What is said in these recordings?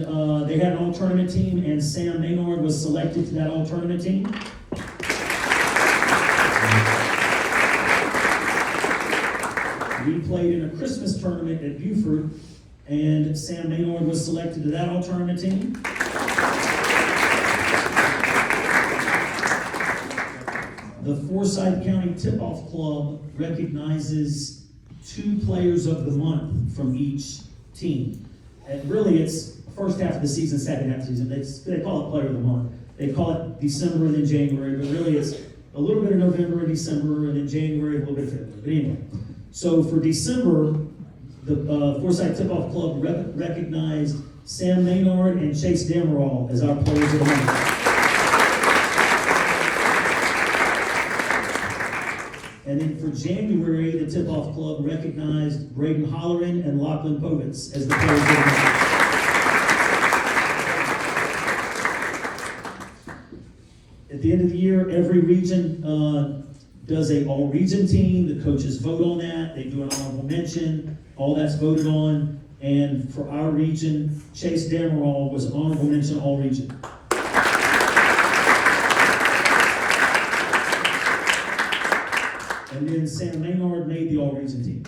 They had an all-tournament team, and Sam Maynard was selected to that all-tournament team. We played in a Christmas tournament at Buford, and Sam Maynard was selected to that all-tournament team. The Forsyth County Tip-Off Club recognizes 2 players of the month from each team. And really, it's first half of the season, second half of the season. They call it player of the month. They call it December and then January, but really it's a little bit of November and December, and then January, a little bit of February. But anyway, so for December, the Forsyth Tip-Off Club recognized Sam Maynard and Chase Damerall as our players of the month. And then for January, the Tip-Off Club recognized Braden Holleran and Lachlan Povitz as the players of the month. At the end of the year, every region does a all-region team. The coaches vote on that. They do an honorable mention. All that's voted on. And for our region, Chase Damerall was honorable mention all-region. And then Sam Maynard made the all-region team.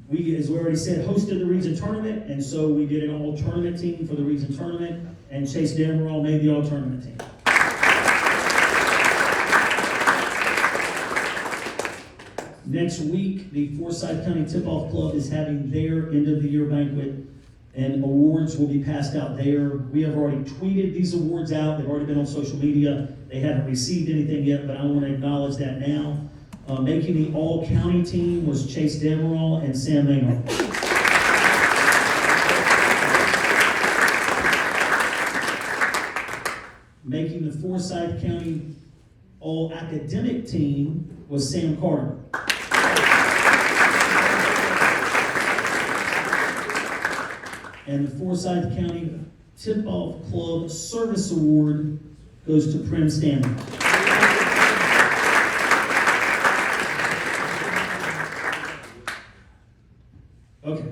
We, as we already said, hosted the region tournament, and so we did an all-tournament team for the region tournament, and Chase Damerall made the all-tournament team. Next week, the Forsyth County Tip-Off Club is having their end-of-the-year banquet, and awards will be passed out there. We have already tweeted these awards out. They've already been on social media. They haven't received anything yet, but I want to acknowledge that now. Making the all-county team was Chase Damerall and Sam Maynard. Making the Forsyth County all-academic team was Sam Carter. And the Forsyth County Tip-Off Club Service Award goes to Prim Stanley. Okay,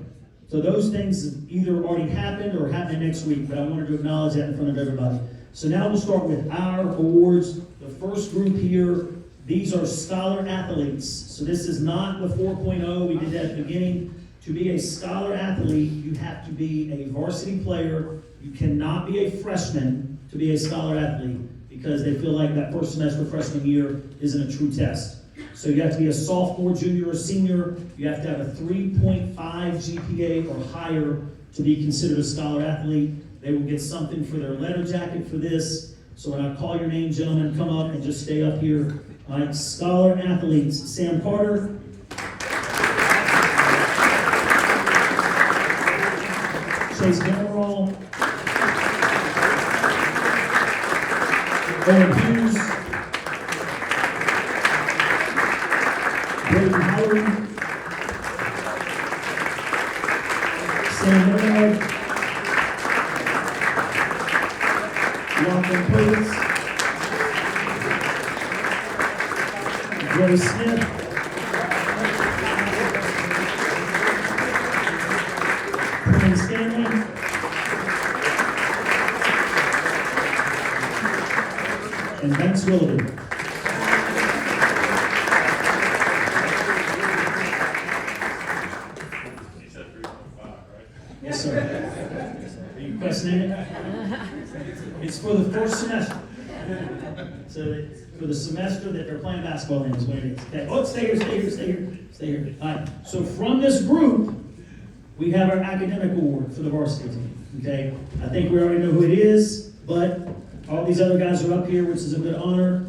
so those things have either already happened or happening next week, but I wanted to acknowledge that in front of everybody. So now we'll start with our awards. The first group here, these are scholar athletes. So this is not the 4.0 we did that at the beginning. To be a scholar athlete, you have to be a varsity player. You cannot be a freshman to be a scholar athlete because they feel like that first semester freshman year isn't a true test. So you have to be a sophomore, junior, or senior. You have to have a 3.5 GPA or higher to be considered a scholar athlete. They will get something for their letter jacket for this. So when I call your name, gentlemen, come up and just stay up here. All right, scholar athletes, Sam Carter. Chase Damerall, Owen Hughes, Braden Holleran, Sam Maynard, Lachlan Povitz, Joe Smith, Prim Stanley, and Banks Willoughby. Yes, sir. Are you questioning it? It's for the first semester. So for the semester that they're playing basketball in is what it is. Okay. Oh, stay here, stay here, stay here, stay here. All right. So from this group, we have our academic award for the varsity team. Okay. I think we already know who it is, but all these other guys are up here, which is a good honor.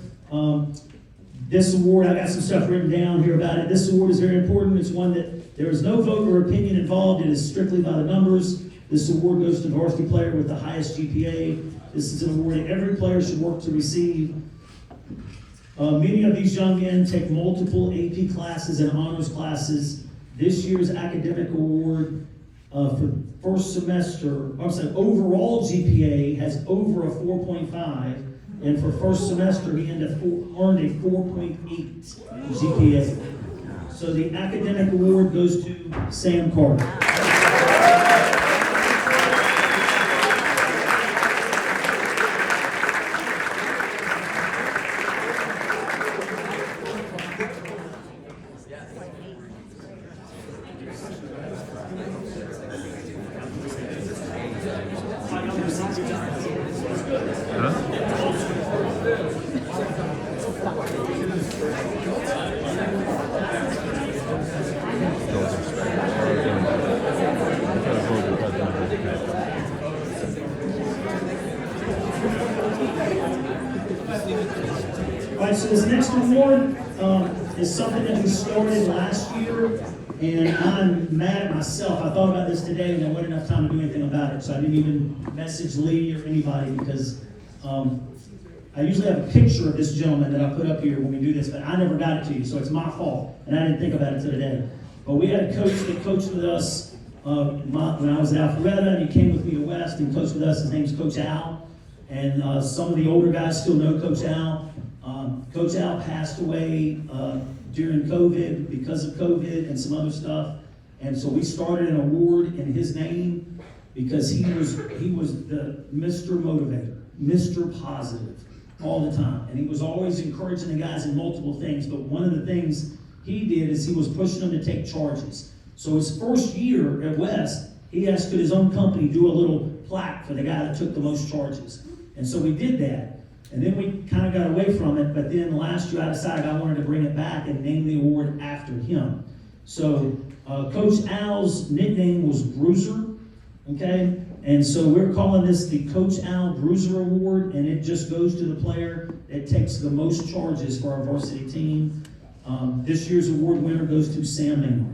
This award, I got some stuff written down here about it. This award is very important. It's one that there is no vote or opinion involved. It is strictly by the numbers. This award goes to the varsity player with the highest GPA. This is an award that every player should work to receive. Many of these young men take multiple AP classes and honors classes. This year's academic award for first semester, overall GPA has over a 4.5, and for first semester he earned a 4.8 GPA. So the academic award goes to Sam Carter. All right, so this next award is something that we started last year, and I'm mad at myself. I thought about this today, and there wasn't enough time to do anything about it, so I didn't even message Lee or anybody because I usually have a picture of this gentleman that I put up here when we do this, but I never got it to you, so it's my fault, and I didn't think about it until today. But we had a coach that coached with us when I was at Alpharetta, and he came with me to West and coached with us. His name's Coach Al, and some of the older guys still know Coach Al. Coach Al passed away during COVID because of COVID and some other stuff, and so we started an award in his name because he was the Mr. Motivator, Mr. Positive all the time, and he was always encouraging the guys in multiple things. But one of the things he did is he was pushing them to take charges. So his first year at West, he asked could his own company do a little plaque for the guy that took the most charges, and so we did that. And then we kind of got away from it, but then last year I decided I wanted to bring it back and name the award after him. So Coach Al's nickname was Bruiser, okay? And so we're calling this the Coach Al Bruiser Award, and it just goes to the player that takes the most charges for our varsity team. This year's award winner goes to Sam Maynard.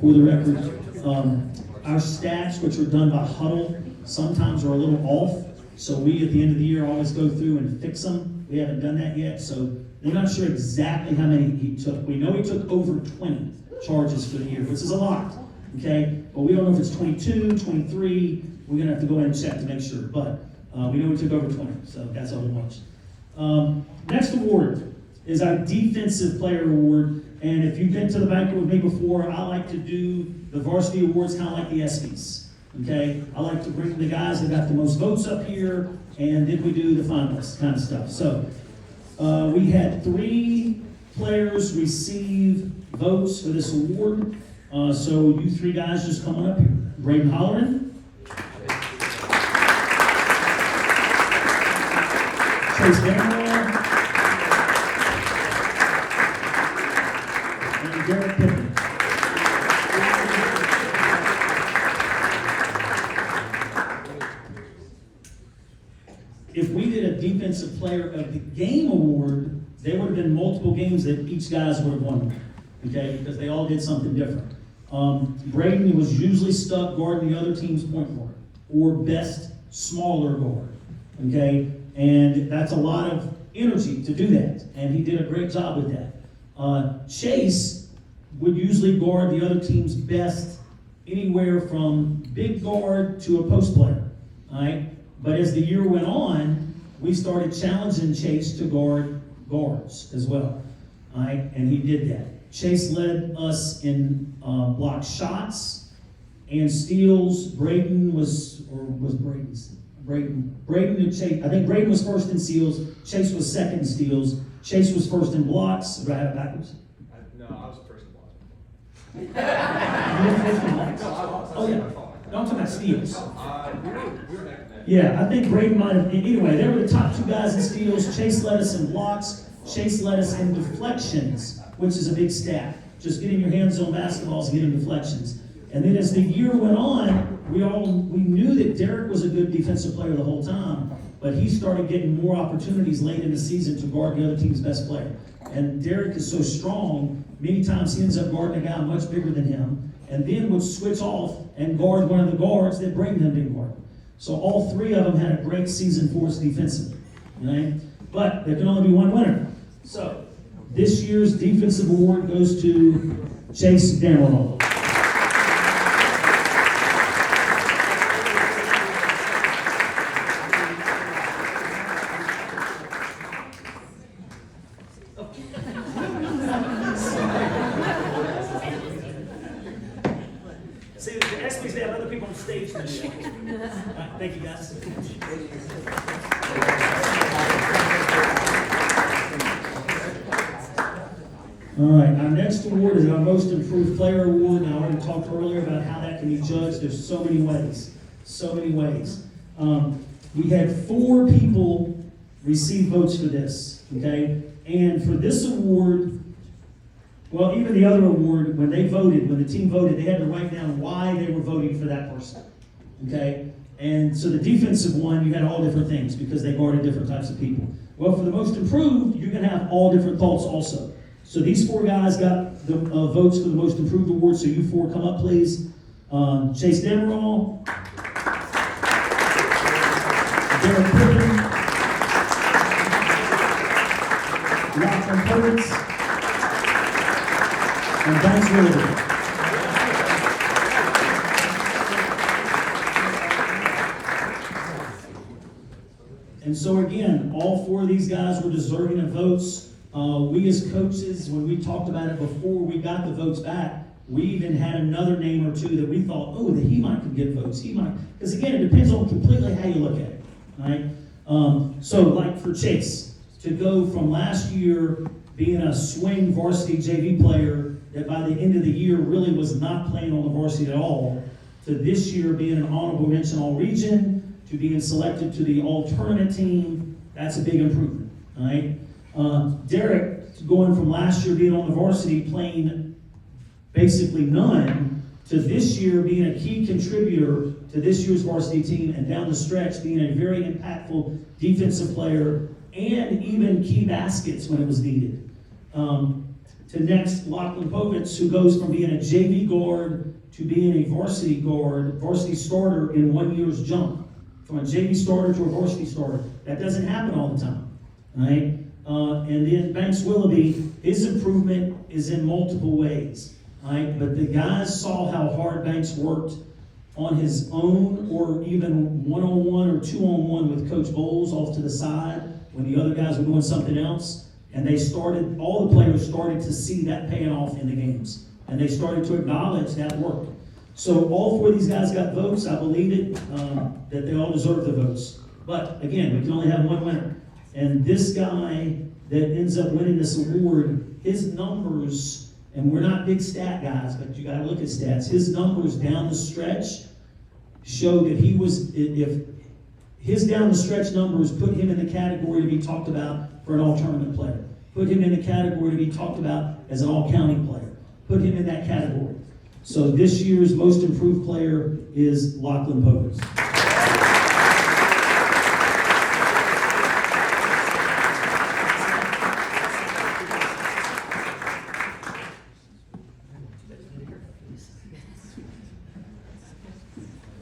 For the record, our stats, which are done by Huddle, sometimes are a little off. So we, at the end of the year, always go through and fix them. We haven't done that yet, so we're not sure exactly how many he took. We know he took over 20 charges for the year, which is a lot, okay? But we don't know if it's 22, 23. We're going to have to go in and check to make sure. But we know he took over 20, so that's a whole bunch. Next award is our Defensive Player Award. And if you've been to the banquet with me before, I like to do the varsity awards kind of like the ESPYs, okay? I like to bring the guys that got the most votes up here, and then we do the finalists kind of stuff. So we had 3 players receive votes for this award. So you 3 guys just come on up here. Braden Holleran, Chase Vanderwall, Derek Pippen. If we did a Defensive Player of the Game award, there would have been multiple games that each guys would have won, okay? Because they all did something different. Braden was usually stuck guarding the other team's point guard or best smaller guard, okay? And that's a lot of energy to do that, and he did a great job with that. Chase would usually guard the other team's best anywhere from big guard to a post player, all right? But as the year went on, we started challenging Chase to guard guards as well, all right? And he did that. Chase led us in block shots and steals. Braden and Chase, I think Braden was first in steals, Chase was second in steals, Chase was first in blocks. Do I have it backwards? No, I was first in blocks. Oh, yeah. No, I'm talking about steals. Yeah, I think Braden might have. Anyway, they were the top 2 guys in steals. Chase led us in blocks. Chase led us in deflections, which is a big stat. Just getting your hands on basketballs and getting deflections. And then as the year went on, we knew that Derek was a good defensive player the whole time, but he started getting more opportunities late in the season to guard the other team's best player. And Derek is so strong, many times he ends up guarding a guy much bigger than him, and then would switch off and guard one of the guards that Braden had been guarding. So all three of them had a great season for us defensively. Right? But there can only be one winner. So this year's defensive award goes to Chase Damerall. See, the ESPYs, they have other people on stage. All right, thank you, guys. All right, our next award is our Most Improved Player Award. Now, I already talked earlier about how that can be judged. There's so many ways, so many ways. We had 4 people receive votes for this, okay? And for this award, well, even the other award, when they voted, when the team voted, they had to write down why they were voting for that person, okay? And so the defensive one, you had all different things because they guarded different types of people. Well, for the Most Improved, you're going to have all different thoughts also. So these 4 guys got the votes for the Most Improved Award, so you 4 come up, please. Chase Damerall, Derek Pippen, Lachlan Povitz, and Banks Williams. And so again, all 4 of these guys were deserving of votes. We as coaches, when we talked about it before we got the votes back, we even had another name or 2 that we thought, oh, that he might could get votes. He might, because again, it depends on completely how you look at it, right? So like for Chase, to go from last year being a swing varsity JV player that by the end of the year really was not playing on the varsity at all, to this year being an honorable mention all-region, to being selected to the all-tournament team, that's a big improvement, all right? Derek, going from last year being on the varsity playing basically none, to this year being a key contributor to this year's varsity team and down the stretch being a very impactful defensive player and even key baskets when it was needed. To next, Lachlan Povitz, who goes from being a JV guard to being a varsity guard, varsity starter in 1 year's jump. From a JV starter to a varsity starter. That doesn't happen all the time, right? And then Banks Willoughby, his improvement is in multiple ways, right? But the guys saw how hard Banks worked on his own or even one-on-one or two-on-one with Coach Bowles off to the side when the other guys were doing something else. And they started, all the players started to see that paying off in the games. And they started to acknowledge that work. So all 4 of these guys got votes. I believe it, that they all deserve the votes. But again, we can only have one winner. And this guy that ends up winning this award, his numbers, and we're not big stat guys, but you gotta look at stats. His numbers down the stretch show that he was, if his down the stretch numbers put him in the category to be talked about for an all-tournament player. Put him in the category to be talked about as an all-county player. Put him in that category. So this year's Most Improved Player is Lachlan Povitz.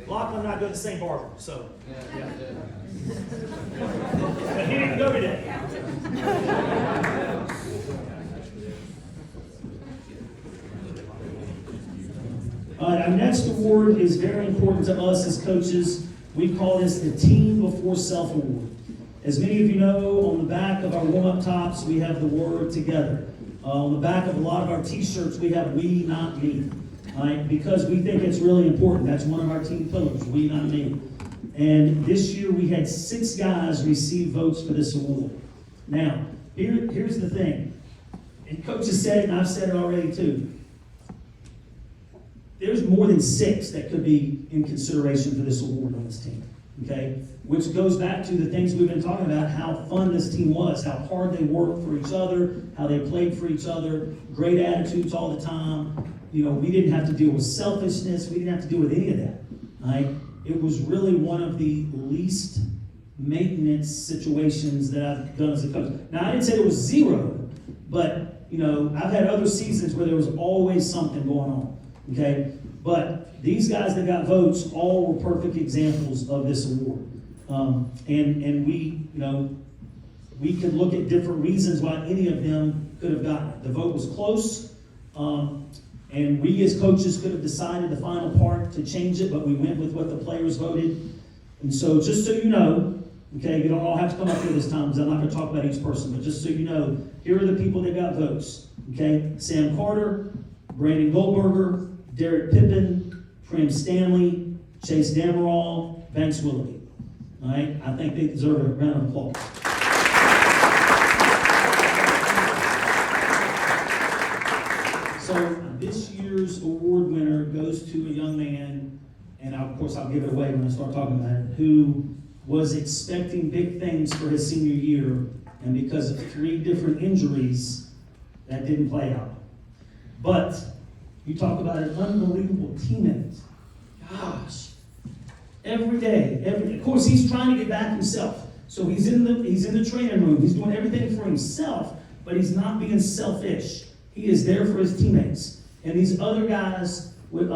Lachlan and I go to the same barber, so. Yeah. But he didn't go today. Our next award is very important to us as coaches. We call this the Team Before Self Award. As many of you know, on the back of our warm-up tops, we have the word together. On the back of a lot of our t-shirts, we have we, not me. Right? Because we think it's really important. That's one of our team pillars, we, not me. And this year we had 6 guys receive votes for this award. Now, here's the thing. And Coach has said it, and I've said it already too. There's more than 6 that could be in consideration for this award on this team, okay? Which goes back to the things we've been talking about, how fun this team was, how hard they worked for each other, how they played for each other, great attitudes all the time. You know, we didn't have to deal with selfishness. We didn't have to deal with any of that, right? It was really one of the least maintenance situations that I've done as a coach. Now, I didn't say there was 0, but, you know, I've had other seasons where there was always something going on. Okay, But these guys that got votes all were perfect examples of this award. And we, we could look at different reasons why any of them could have gotten it. The vote was close, and we as coaches could have decided the final part to change it, but we went with what the players voted. And so just so you know, okay, you don't all have to come up here this time because I'm not going to talk about each person, but just so you know, here are the people that got votes. Okay, Sam Carter, Brandon Goldberger, Derek Pippen, Prim Stanley, Chase Damerall, Banks Willoughby. All right, I think they deserve a round of applause. So this year's award winner goes to a young man, and of course I'll give it away when I start talking about it, who was expecting big things for his senior year, and because of 3 different injuries, that didn't play out. But you talk about an unbelievable teammate. Gosh, every day, of course he's trying to get back himself. So he's in the training room. He's doing everything for himself, but he's not being selfish. He is there for his teammates. And these other guys, and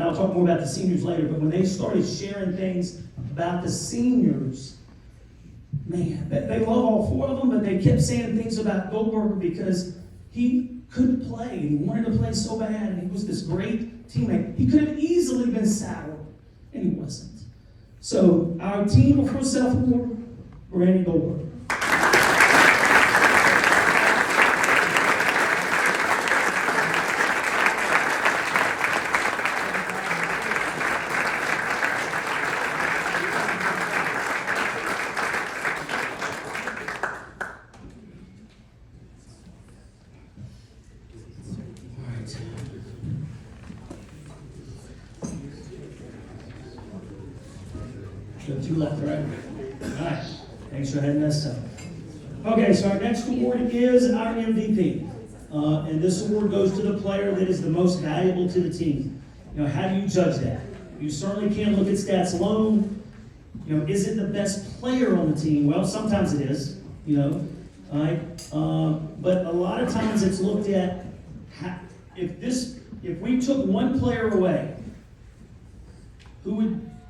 I'll talk more about the seniors later, but when they started sharing things about the seniors, man, they love all 4 of them, but they kept saying things about Goldberger because he couldn't play, and he wanted to play so bad, and he was this great teammate. He could have easily been saddled, and he wasn't. So our team before self-award, Brandon Goldberger. Got 2 left, right? All right. Thanks for heading us up. Okay, so our next award is our MVP. And this award goes to the player that is the most valuable to the team. How do you judge that? You certainly can't look at stats alone. Is it the best player on the team? Well, sometimes it is, all right? But a lot of times it's looked at, if we took one player away,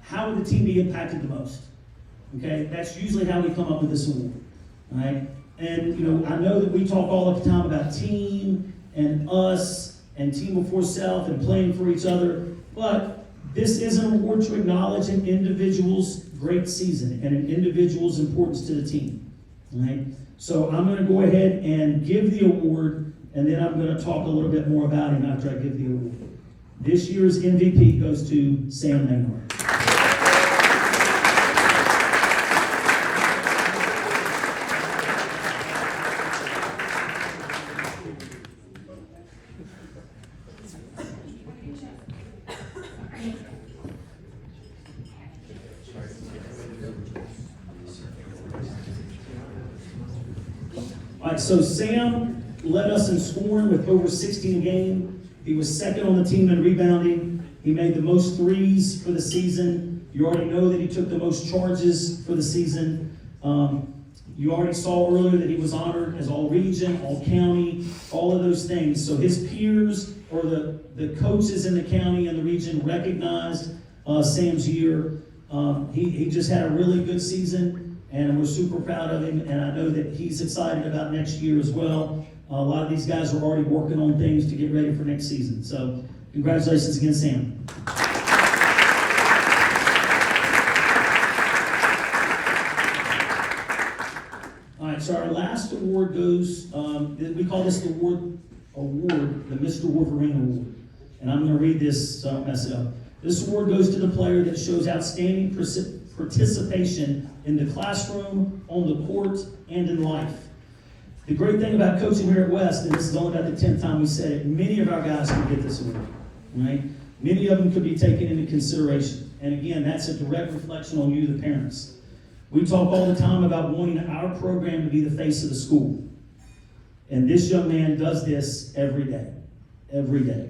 how would the team be impacted the most? Okay, that's usually how we come up with this award. All right, and I know that we talk all the time about team and us and team before self and playing for each other, but this is an award to acknowledge an individual's great season and an individual's importance to the team. All right, so I'm going to go ahead and give the award, and then I'm going to talk a little bit more about him after I give the award. This year's MVP goes to Sam Maynard. All right, so Sam led us in scoring with over 16 a game. He was second on the team in rebounding. He made the most threes for the season. You already know that he took the most charges for the season. You already saw earlier that he was honored as all-region, all-county, all of those things. So his peers or the coaches in the county and the region recognized Sam's year. He just had a really good season. And we're super proud of him, and I know that he's excited about next year as well. A lot of these guys are already working on things to get ready for next season. So congratulations again, Sam. All right, so our last award goes, we call this award, the Mr. Wolverine Award. And I'm going to read this so I don't mess it up. This award goes to the player that shows outstanding participation in the classroom, on the court, and in life. The great thing about coaching here at West, and this is only about the 10th time we said it, many of our guys can get this award, right? Many of them could be taken into consideration. And again, that's a direct reflection on you, the parents. We talk all the time about wanting our program to be the face of the school. And this young man does this every day. Every day.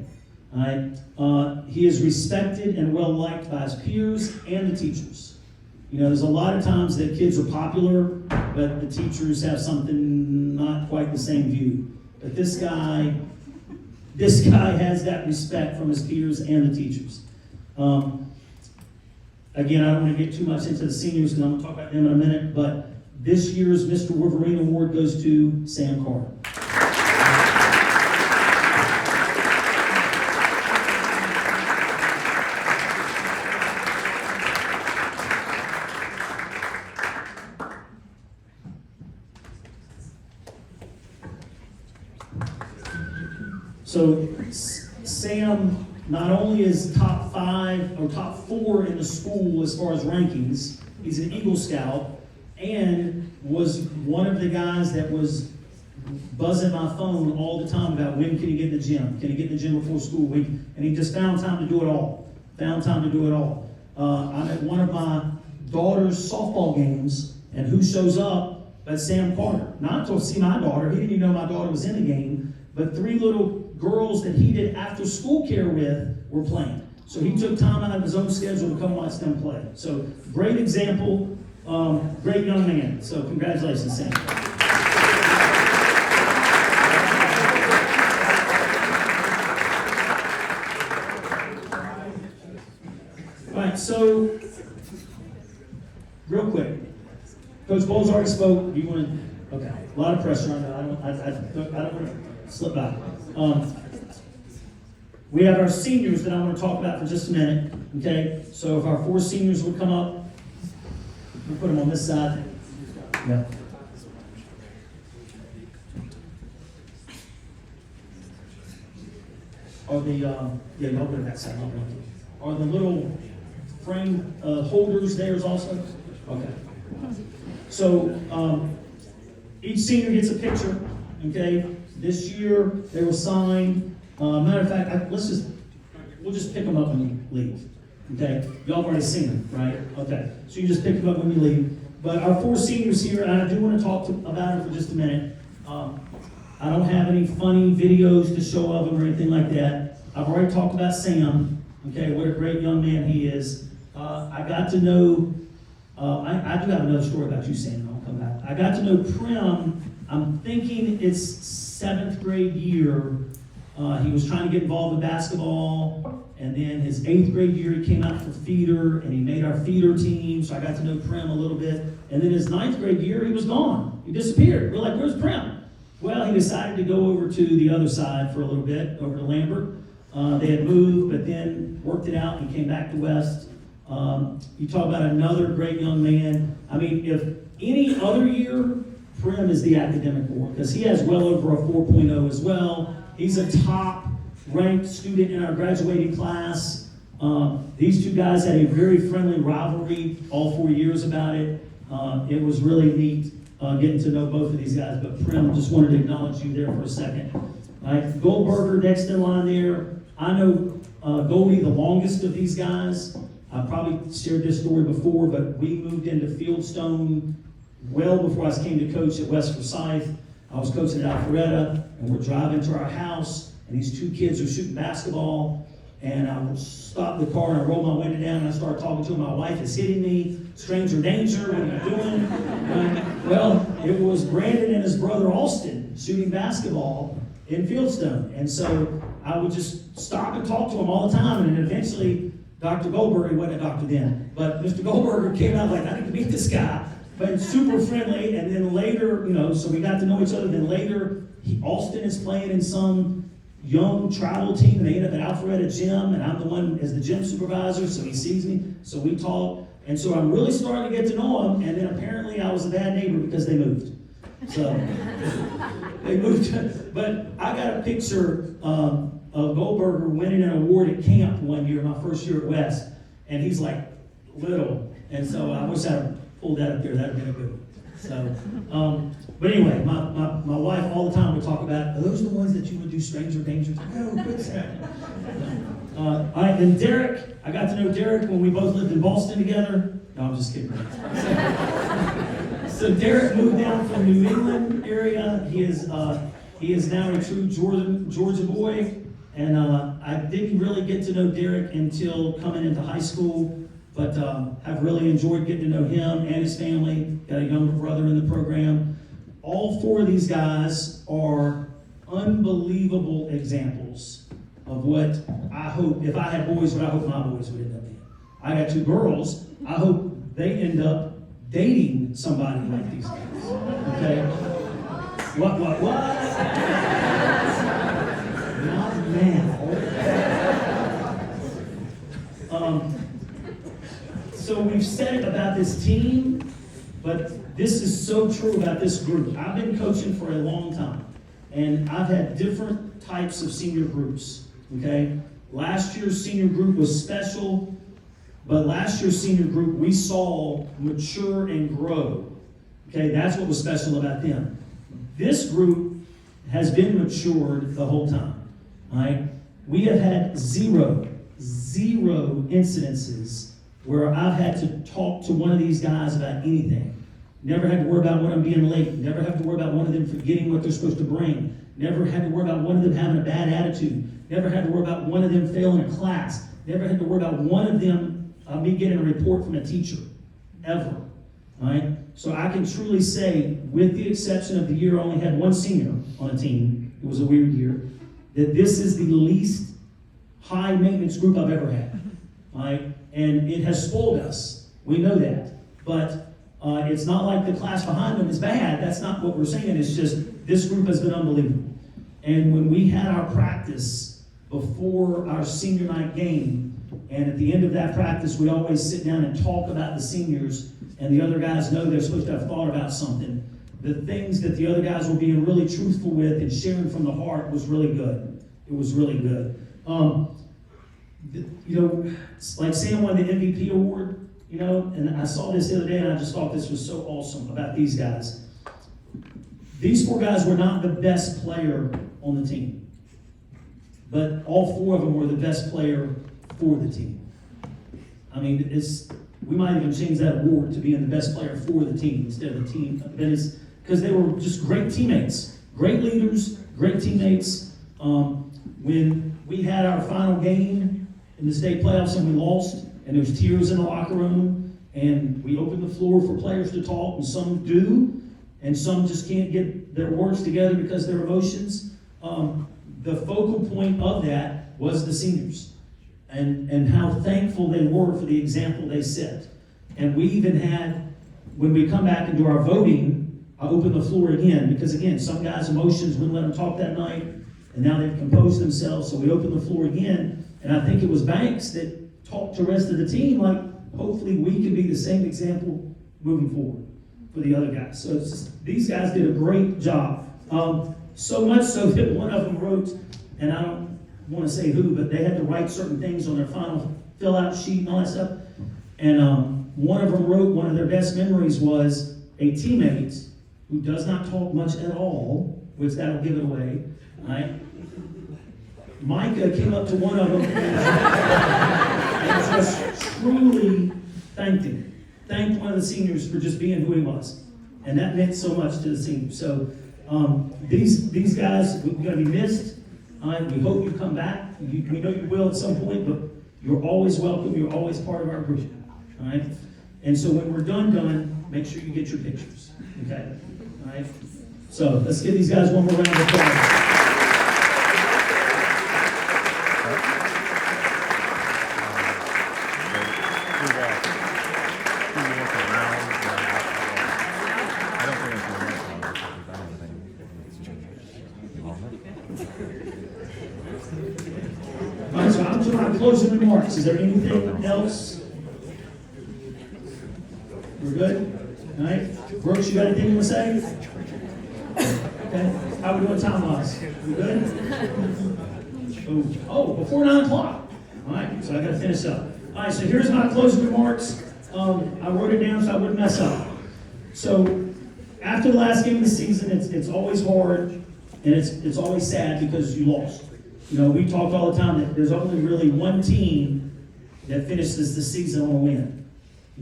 All right? He is respected and well-liked by his peers and the teachers. There's a lot of times that kids are popular, but the teachers have something not quite the same view. But this guy, this guy has that respect from his peers and the teachers. Again, I don't want to get too much into the seniors, and I'm going to talk about them in a minute, but this year's Mr. Wolverine Award goes to Sam Carter. So Sam not only is top 5 or top 4 in the school as far as rankings, he's an Eagle Scout and was one of the guys that was buzzing my phone all the time about when can he get in the gym? Can he get in the gym before school week? And he just found time to do it all. I'm at one of my daughter's softball games, and who shows up but Sam Carter. Not to see my daughter, he didn't even know my daughter was in the game, but 3 little girls that he did after school care with were playing. So he took time out of his own schedule to come watch them play. So great example, great young man. So congratulations, Sam. All right, so real quick, Coach Bowles already spoke. You want to? Okay, a lot of pressure on that. I don't want to slip back. We have our seniors that I want to talk about for just a minute. Okay, so if our 4 seniors would come up, we'll put them on this side. Yeah. Are the y'all put it that side. Are the little frame holders theirs also? Okay. So each senior gets a picture. Okay. This year they were signed. Matter of fact, we'll just pick them up when you leave. Okay. Y'all have already seen them, right? Okay. So you just pick them up when you leave. But our 4 seniors here, and I do want to talk about it for just a minute. I don't have any funny videos to show of them or anything like that. I've already talked about Sam. Okay, what a great young man he is. I got to know, I do have another story about you, Sam, and I'll come back. I got to know Prim, I'm thinking it's 7th grade year. He was trying to get involved in basketball, and then his 8th grade year he came out for feeder, and he made our feeder team, so I got to know Prim a little bit. And then his 9th grade year, he was gone. He disappeared. We're like, where's Prim? Well, he decided to go over to the other side for a little bit, over to Lambert. They had moved, but then worked it out and came back to West. You talk about another great young man. I mean, if any other year, Prim is the academic award, because he has well over a 4.0 as well. He's a top-ranked student in our graduating class. These 2 guys had a very friendly rivalry all 4 years about it. It was really neat getting to know both of these guys, but Prim, just wanted to acknowledge you there for a second. All right, Goldberger next in line there. I know Goldie the longest of these guys. I probably shared this story before, but we moved into Fieldstone well before I came to coach at West Forsyth. I was coaching at Alpharetta, and we're driving to our house, and these 2 kids are shooting basketball, and I stopped the car, and I rolled my window down, and I started talking to them. My wife is hitting me. Stranger danger, what are you doing? Well, it was Brandon and his brother Austin shooting basketball in Fieldstone, and so I would just stop and talk to him all the time, and then eventually Dr. Goldberger, he wasn't a doctor then, but Mr. Goldberger came out like, I need to meet this guy, but super friendly. And then later, so we got to know each other. Then later, Austin is playing in some young travel team, and they end up at Alpharetta Gym, and I'm the one as the gym supervisor, so he sees me, so we talk, and so I'm really starting to get to know him. And then apparently I was a bad neighbor because they moved. So they moved, but I got a picture of Goldberger winning an award at camp one year, my first year at West, and he's like little, and so I wish I pulled that up there. That'd have been a good one. So, but anyway, my wife all the time would talk about, are those the ones that you would do stranger danger? Oh, good stuff. All right, then Derek, I got to know Derek when we both lived in Boston together. No, I'm just kidding. So Derek moved down from New England area. He is now a true Georgia boy. And I didn't really get to know Derek until coming into high school, but have really enjoyed getting to know him and his family. Got a younger brother in the program. All 4 of these guys are unbelievable examples of what I hope, if I had boys, what I hope my boys would end up being. I got 2 girls, I hope they end up dating somebody like these guys, okay? What? Not now. So we've said it about this team, but this is so true about this group. I've been coaching for a long time, and I've had different types of senior groups, okay? Last year's senior group was special, but last year's senior group we saw mature and grow, okay? That's what was special about them. This group has been matured the whole time, all right? We have had zero incidences where I've had to talk to one of these guys about anything. Never had to worry about one of them being late. Never have to worry about one of them forgetting what they're supposed to bring. Never had to worry about one of them having a bad attitude. Never had to worry about one of them failing a class. Never had to worry about one of them me getting a report from a teacher, ever. All right? So I can truly say, with the exception of the year I only had 1 senior on a team, it was a weird year, that this is the least high maintenance group I've ever had. All right? And it has spoiled us. We know that. But it's not like the class behind them is bad. That's not what we're saying. It's just this group has been unbelievable. And when we had our practice before our senior night game, and at the end of that practice, we always sit down and talk about the seniors, and the other guys know they're supposed to have thought about something. The things that the other guys were being really truthful with and sharing from the heart was really good. It was really good. You know, like Sam won the MVP award, you know, and I saw this the other day and I just thought this was so awesome about these guys. These 4 guys were not the best player on the team, but all 4 of them were the best player for the team. I mean, we might even change that award to being the best player for the team instead of the team, because they were just great teammates, great leaders, great teammates. When we had our final game in the state playoffs and we lost, and there was tears in the locker room, and we opened the floor for players to talk, and some do, and some just can't get their words together because of their emotions. The focal point of that was the seniors, and how thankful they were for the example they set. And we even had, when we come back and do our voting, I open the floor again, because again, some guys' emotions wouldn't let them talk that night, and now they've composed themselves, so we open the floor again. And I think it was Banks that talked to the rest of the team, like, hopefully we can be the same example moving forward for the other guys. So it's just, these guys did a great job. So much so that one of them wrote, and I don't want to say who, but they had to write certain things on their final fill-out sheet and all that stuff. And one of them wrote one of their best memories was a teammate who does not talk much at all, which that'll give it away, right? Micah came up to one of them and just truly thanked him. Thanked one of the seniors for just being who he was. And that meant so much to the seniors. So these guys are going to be missed. We hope you come back. We know you will at some point, but you're always welcome. You're always part of our group. All right? And so when we're done, make sure you get your pictures. Okay? All right? So let's give these guys one more round of applause. All right, so I'm doing our closing remarks. Is there anything else? We're good? All right. Brooks, you got anything you want to say? Okay. How are we doing time-wise? We good? Oh, before 9 o'clock. All right, so I got to finish up. All right, so here's my closing remarks. I wrote it down so I wouldn't mess up. So after the last game of the season, it's always hard, and it's always sad because you lost. You know, we talked all the time that there's only really one team that finishes the season on a win.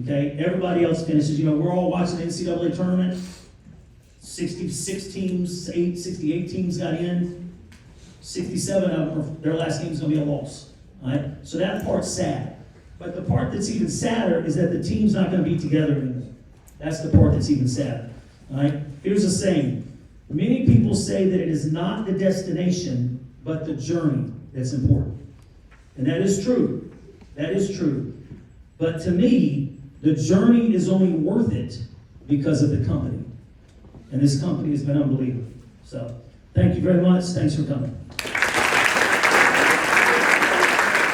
Okay? Everybody else finishes. You know, we're all watching the NCAA tournament. 66 teams, 68 teams got in. 67 of them, their last game is going to be a loss. All right? So that part's sad. But the part that's even sadder is that the team's not going to be together anymore. That's the part that's even sadder. All right? Here's a saying. Many people say that it is not the destination, but the journey that's important. And that is true. That is true. But to me, the journey is only worth it because of the company. And this company has been unbelievable. So, thank you very much. Thanks for coming.